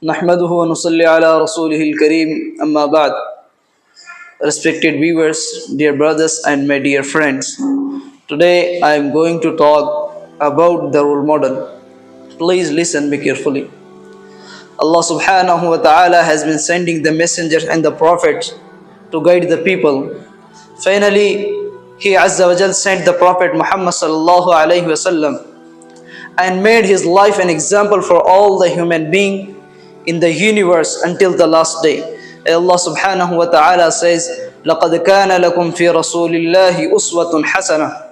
نحمده ونصلي على رسوله الكريم أما بعد. Respected viewers, dear brothers and my dear friends, today I am going to talk about the role model. Please listen me carefully. Allah subhanahu wa ta'ala has been sending the messengers and the prophets to guide the people. Finally, He Azza wa Jal sent the Prophet Muhammad sallallahu alayhi wa sallam and made his life an example for all the human beings in the universe until the last day. Allah subhanahu wa ta'ala says, لَقَدْ كَانَ لَكُمْ فِي رَسُولِ اللَّهِ أُسْوَةٌ حَسَنَةٌ.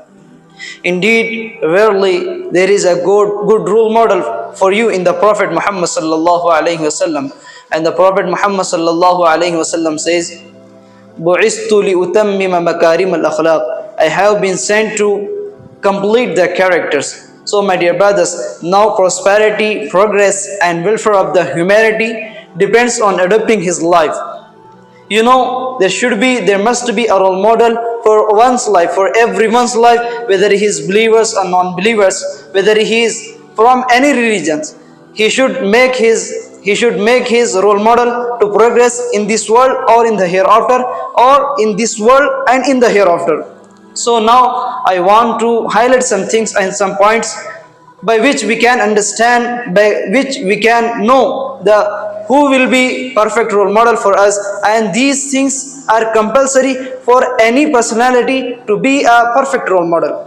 Indeed, verily, there is a good role model for you in the Prophet Muhammad sallallahu alayhi wasallam. And the Prophet Muhammad sallallahu alayhi wasallam says, بُعِثْتُ لِأُتَمِّمَ مَكَارِمَ الْأَخْلَاقِ. I have been sent to complete the characters. So my dear brothers, now prosperity, progress and welfare of the humanity depends on adopting his life. You know, there must be a role model for one's life, for everyone's life, whether he is believers or non-believers, whether he is from any religions. He should make his role model to progress in this world or in the hereafter, or in this world and in the hereafter. So now I want to highlight some things and some points by which we can understand, by which we can know who will be perfect role model for us, and these things are compulsory for any personality to be a perfect role model.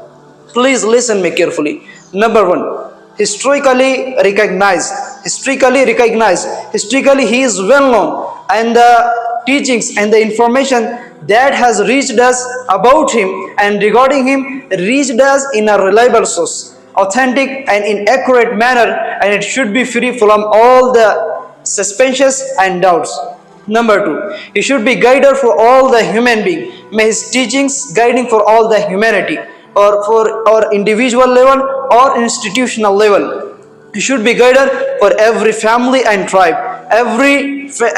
Please listen me carefully. Number one, historically recognized. Historically he is well known, and the teachings and the information that has reached us about him and regarding him reached us in a reliable source, authentic and in accurate manner, and it should be free from all the suspensions and doubts. Number two, he should be guider for all the human being. May his teachings guiding for all the humanity, or for individual level or institutional level. He should be guider for every family and tribe, every faith,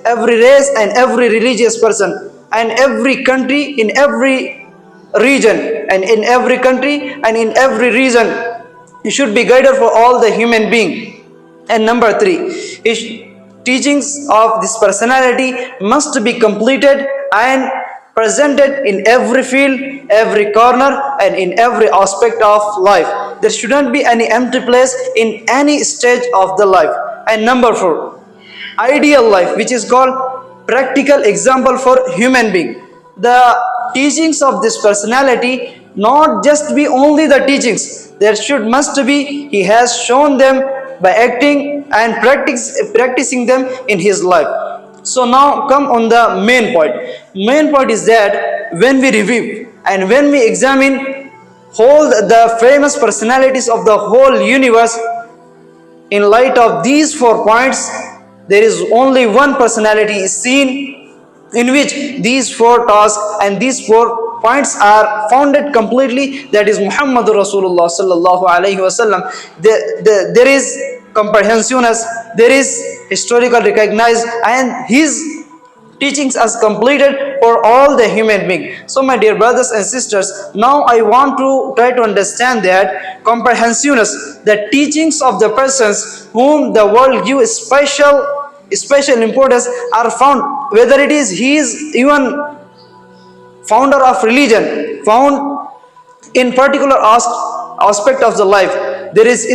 every race and every religious person, and every country, in every region, and in every country and in every region. He should be guider for all the human being. And number three, his teachings of this personality must be completed and presented in every field, every corner, and in every aspect of life. There shouldn't be any empty place in any stage of the life. And number four, ideal life, which is called practical example for human being. The teachings of this personality not just be only the teachings. Must be he has shown them by acting and practicing them in his life. So now come on the main point. Main point is that when we review and when we examine all the famous personalities of the whole universe, in light of these 4 points, there is only one personality is seen in which these 4 tasks and these 4 points are founded completely, that is Muhammad Rasulullah sallallahu alaihi wasallam. There is comprehensiveness, there is historical recognized, and his teachings as completed for all the human being. So my dear brothers and sisters, now I want to try to understand that comprehensiveness, the teachings of the persons whom the world gives special importance are found, whether it is he is even founder of religion, found in particular aspect of the life, there is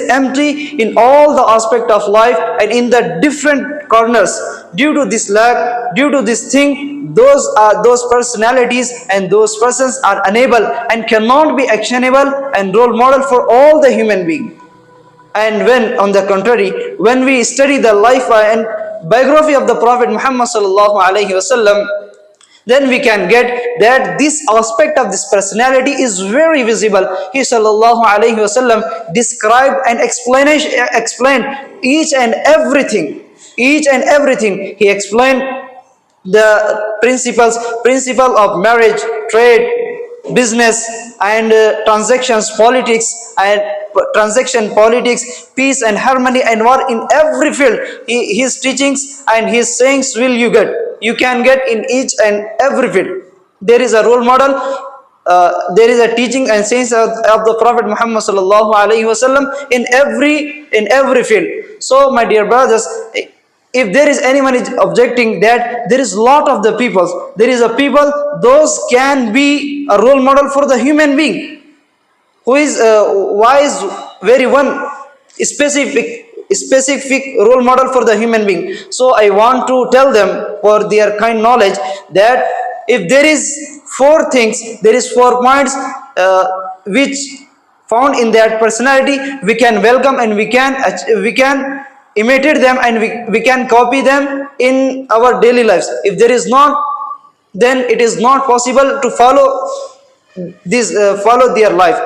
empty in all the aspect of life and in the different corners. Due to this lack, due to this thing, those personalities and those persons are unable and cannot be actionable and role model for all the human being. And when, on the contrary, when we study the life and biography of the Prophet Muhammad sallallahu alaihi wasallam, then we can get that this aspect of this personality is very visible. He sallallahu alaihi wasallam described and explained each and everything. He explained the principle of marriage, trade, business, and transactions, politics, peace and harmony and war in every field. His teachings and his sayings you can get in each and every field. There is a role model there is a teaching and sayings of the Prophet Muhammad sallallahu alaihi wasallam in every field. So, my dear brothers, if there is anyone is objecting that there is lot of the people, there is a people those can be a role model for the human being who is wise, very one specific role model for the human being. So I want to tell them for their kind knowledge that if there is four things, there is 4 points which found in that personality, we can welcome and we can imitate them and we can copy them in our daily lives. If there is not, then it is not possible to follow this follow their life.